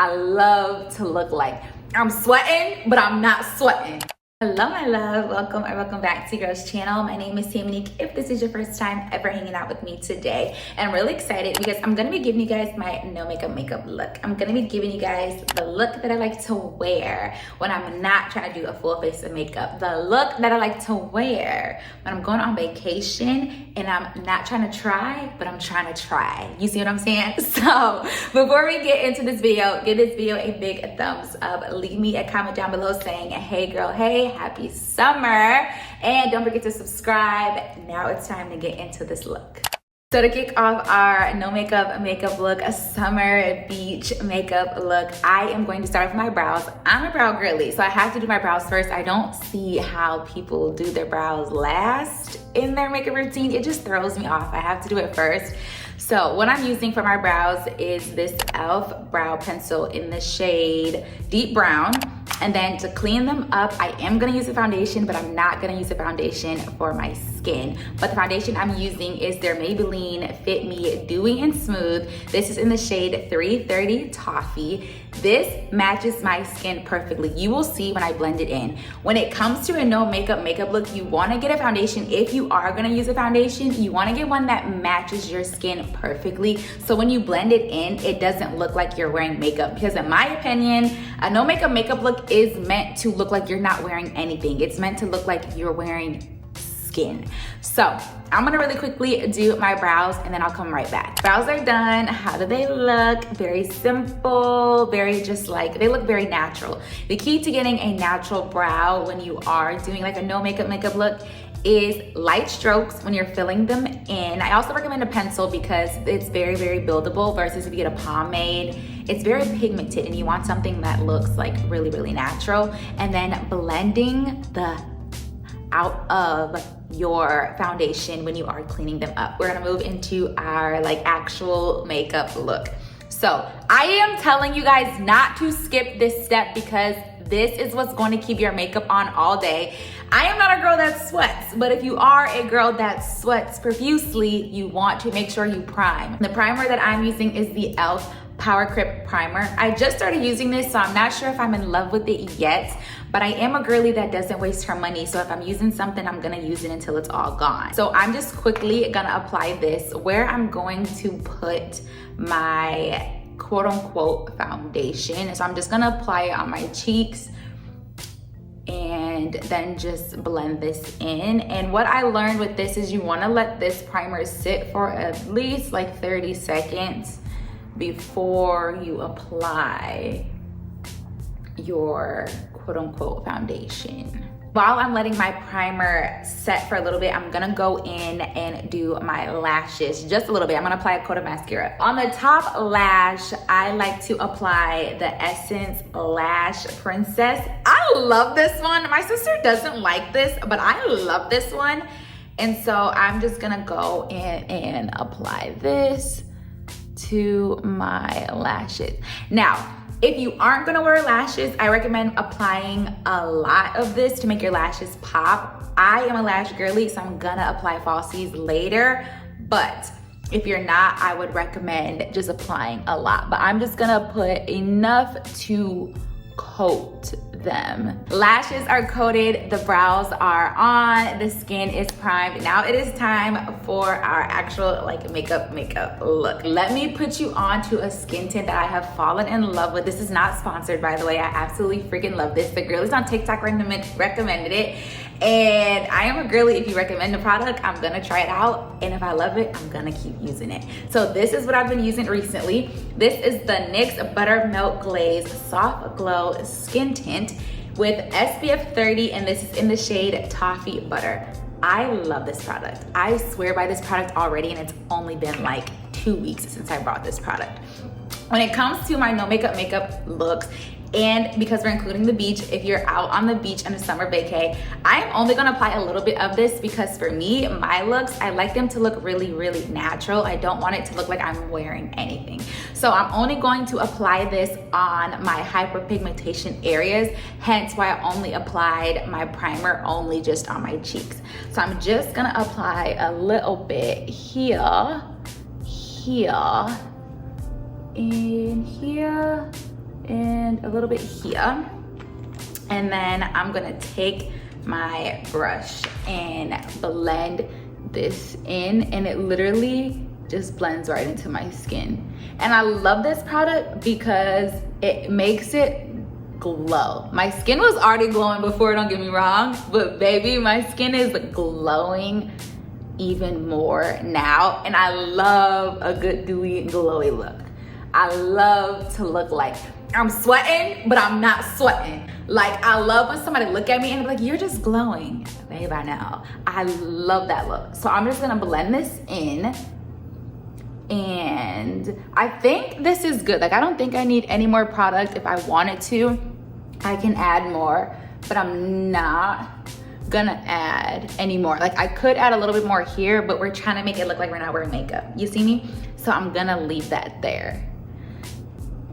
I love to look like I'm sweating, but I'm not sweating. Hello, my love. Welcome or welcome back to your girl's channel. My name is Taminique. If this is your first time ever hanging out with me today, and I'm really excited because I'm gonna be giving you guys my no makeup look. I'm gonna be giving you guys the look that I like to wear when I'm not trying to do a full face of makeup. The look that I like to wear when I'm going on vacation and I'm not trying to try, but I'm trying to try. You see what I'm saying? So before we get into this video, give this video a big thumbs up. Leave me a comment down below saying, hey girl, hey, happy summer, and don't forget to subscribe. Now it's time to get into this look. So to kick off our no makeup look, a summer beach makeup look, I am going to start with my brows. I'm a brow girly, so I have to do my brows first. I don't see how people do their brows last in their makeup routine. It just throws me off. I have to do it first. So what I'm using for my brows is this e.l.f. brow pencil in the shade Deep Brown. And then to clean them up, I am gonna use a foundation, but I'm not gonna use a foundation for my skin. But the foundation I'm using is their Maybelline Fit Me Dewy and Smooth. This is in the shade 330 Toffee. This matches my skin perfectly. You will see when I blend it in. When it comes to a no makeup look, you wanna get a foundation. If you are gonna use a foundation, you wanna get one that matches your skin perfectly. So when you blend it in, it doesn't look like you're wearing makeup. Because in my opinion, a no makeup look is meant to look like you're not wearing anything. It's meant to look like you're wearing skin. So I'm gonna really quickly do my brows and then I'll come right back. Brows are done. How do they look? Very simple, very just like, they look very natural. The key to getting a natural brow when you are doing like a no makeup look is light strokes when you're filling them in. I also recommend a pencil because it's very buildable versus if you get a pomade. It's very pigmented and you want something that looks like really natural. And then blending the out of your foundation when you are cleaning them up. We're gonna move into our like actual makeup look. So I am telling you guys not to skip this step because this is what's going to keep your makeup on all day. I am not a girl that sweats, but if you are a girl that sweats profusely, you want to make sure you prime. The primer that I'm using is the e.l.f. Power Grip Primer. I just started using this, so I'm not sure if I'm in love with it yet, but I am a girly that doesn't waste her money. So if I'm using something, I'm gonna use it until it's all gone. So I'm just quickly gonna apply this where I'm going to put my quote unquote foundation. So I'm just gonna apply it on my cheeks and then just blend this in. And what I learned with this is you wanna let this primer sit for at least like 30 seconds before you apply your quote unquote foundation. While I'm letting my primer set for a little bit, I'm gonna go in and do my lashes just a little bit. I'm gonna apply a coat of mascara. On the top lash, I like to apply the Essence Lash Princess. I love this one. My sister doesn't like this, but I love this one. And so I'm just gonna go in and apply this to my lashes. Now, if you aren't gonna wear lashes, I recommend applying a lot of this to make your lashes pop. I am a lash girly, so I'm gonna apply falsies later, but if you're not, I would recommend just applying a lot. But I'm just gonna put enough to coat them. Lashes are coated, the brows are on, the skin is primed. Now it is time for our actual like makeup look. Let me put you on to a skin tint that I have fallen in love with. This is not sponsored, by the way. I absolutely freaking love this. The girlies on TikTok recommended it. And I am a girly. If you recommend a product, I'm gonna try it out. And if I love it, I'm gonna keep using it. So this is what I've been using recently. This is the NYX Buttermelt Glaze Soft Glow Skin Tint with SPF 30, and this is in the shade Toffee Butter. I love this product. I swear by this product already, and it's only been like 2 weeks since I bought this product. When it comes to my no makeup looks, and because we're including the beach, if you're out on the beach in a summer vacay, I'm only gonna apply a little bit of this because for me, my looks, I like them to look really natural. I don't want it to look like I'm wearing anything. So I'm only going to apply this on my hyperpigmentation areas, hence why I only applied my primer only just on my cheeks. So I'm just gonna apply a little bit here, and here, and a little bit here. And then I'm gonna take my brush and blend this in, and it literally just blends right into my skin. And I love this product because it makes it glow. My skin was already glowing before, don't get me wrong, but baby, my skin is glowing even more now. And I love a good dewy and glowy look. I love to look like I'm sweating, but I'm not sweating. Like, I love when somebody look at me and be like, you're just glowing. Babe, I know. I love that look. So I'm just gonna blend this in. And I think this is good. Like, I don't think I need any more product. If I wanted to, I can add more, but I'm not gonna add any more. Like, I could add a little bit more here, but we're trying to make it look like we're not wearing makeup. You see me? So I'm gonna leave that there.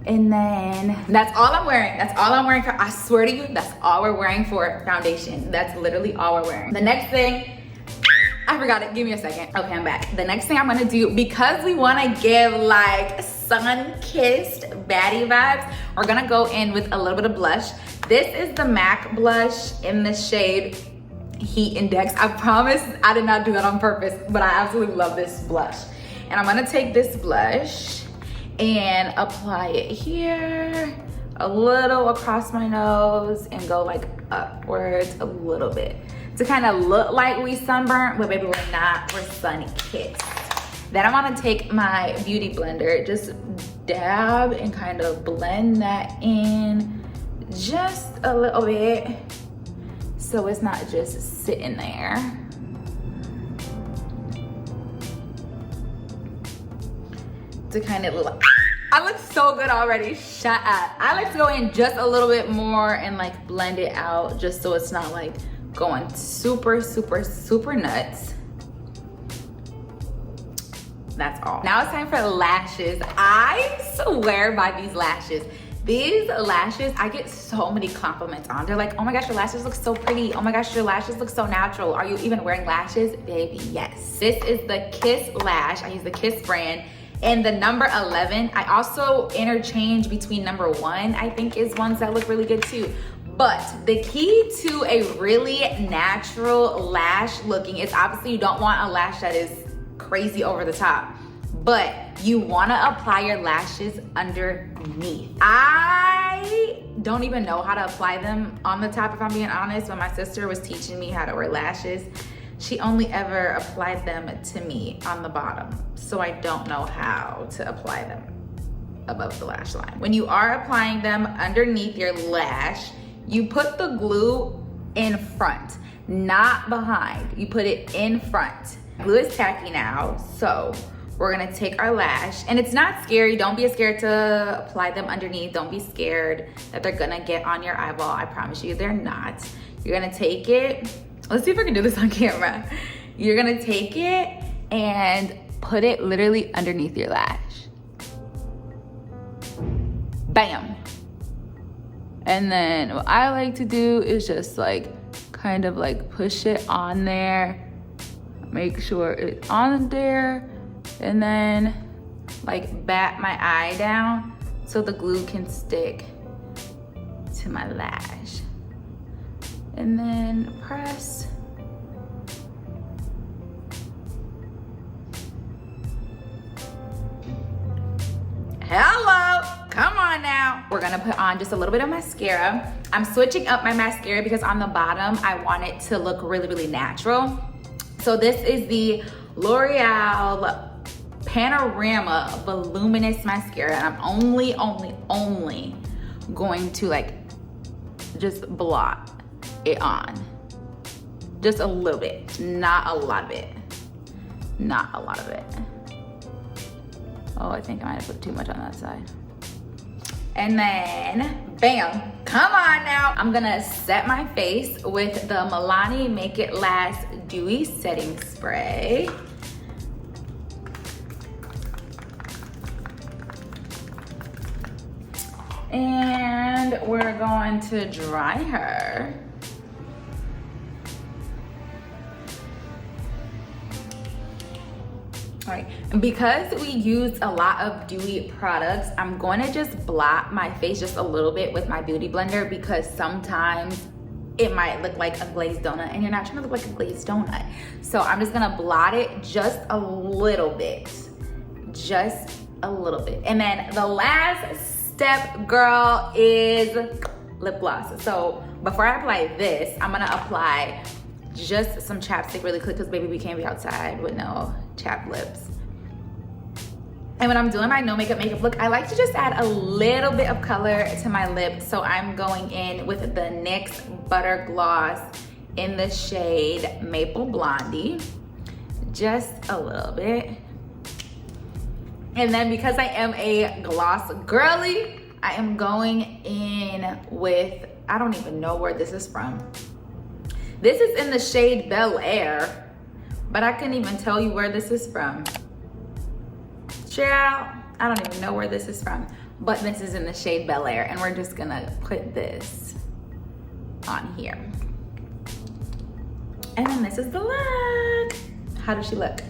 And then that's all I'm wearing. That's all I'm wearing. I swear to you, that's all we're wearing for foundation. That's literally all we're wearing. The next thing, I forgot it. Give me a second. Okay, I'm back. The next thing I'm gonna do, because we wanna give like sun-kissed baddie vibes, we're gonna go in with a little bit of blush. This is the MAC blush in the shade Heat Index. I promise I did not do that on purpose, but I absolutely love this blush. And I'm gonna take this blush and apply it here, a little across my nose, and go like upwards a little bit to kind of look like we sunburnt, but baby, we're not, we're sun-kissed. Then I'm gonna take my beauty blender, just dab and kind of blend that in just a little bit so it's not just sitting there. To kind of look like, I look so good already, shut up. I like to go in just a little bit more and like blend it out just so it's not like going super, super, super nuts. That's all. Now it's time for lashes. I swear by these lashes. These lashes, I get so many compliments on. They're like, oh my gosh, your lashes look so pretty. Oh my gosh, your lashes look so natural. Are you even wearing lashes? Baby, yes. This is the Kiss Lash. I use the Kiss brand. And the number 11, I also interchange between number 1, I think is ones that look really good too. But the key to a really natural lash looking is obviously you don't want a lash that is crazy over the top, but you wanna apply your lashes underneath. I don't even know how to apply them on the top, if I'm being honest. When my sister was teaching me how to wear lashes, she only ever applied them to me on the bottom. So I don't know how to apply them above the lash line. When you are applying them underneath your lash, you put the glue in front, not behind. You put it in front. Glue is tacky now, so we're gonna take our lash, and it's not scary. Don't be scared to apply them underneath. Don't be scared that they're gonna get on your eyeball. I promise you they're not. You're gonna take it. Let's see if I can do this on camera. You're gonna take it and put it literally underneath your lash. Bam. And then what I like to do is just like kind of like push it on there. Make sure it's on there, and then like bat my eye down so the glue can stick to my lash. And then press. Hello, come on now. We're gonna put on just a little bit of mascara. I'm switching up my mascara because on the bottom, I want it to look really, really natural. So this is the L'Oreal Panorama Voluminous Mascara, and I'm only going to like just blot it on. Just a little bit, not a lot of it. Not a lot of it. Oh, I think I might have put too much on that side. And then, bam, come on now. I'm gonna set my face with the Milani Make It Last Dewy Setting Spray. And we're going to dry her. Sorry. Because we use a lot of dewy products, I'm going to just blot my face just a little bit with my beauty blender, because sometimes it might look like a glazed donut and you're not trying to look like a glazed donut. So I'm just gonna blot it just a little bit. Just a little bit. And then the last step, girl, is lip gloss. So before I apply this, I'm gonna apply just some chapstick really quick, because baby, we can't be outside with no chapped lips. And when I'm doing my no makeup look, I like to just add a little bit of color to my lip. So I'm going in with the NYX Butter Gloss in the shade Maple Blondie. Just a little bit. And then because I am a gloss girly, I am going in with, I don't even know where this is from. This is in the shade Bel Air, but I couldn't even tell you where this is from. Child, I don't even know where this is from, but this is in the shade Bel Air, and we're just gonna put this on here. And then this is the look. How does she look?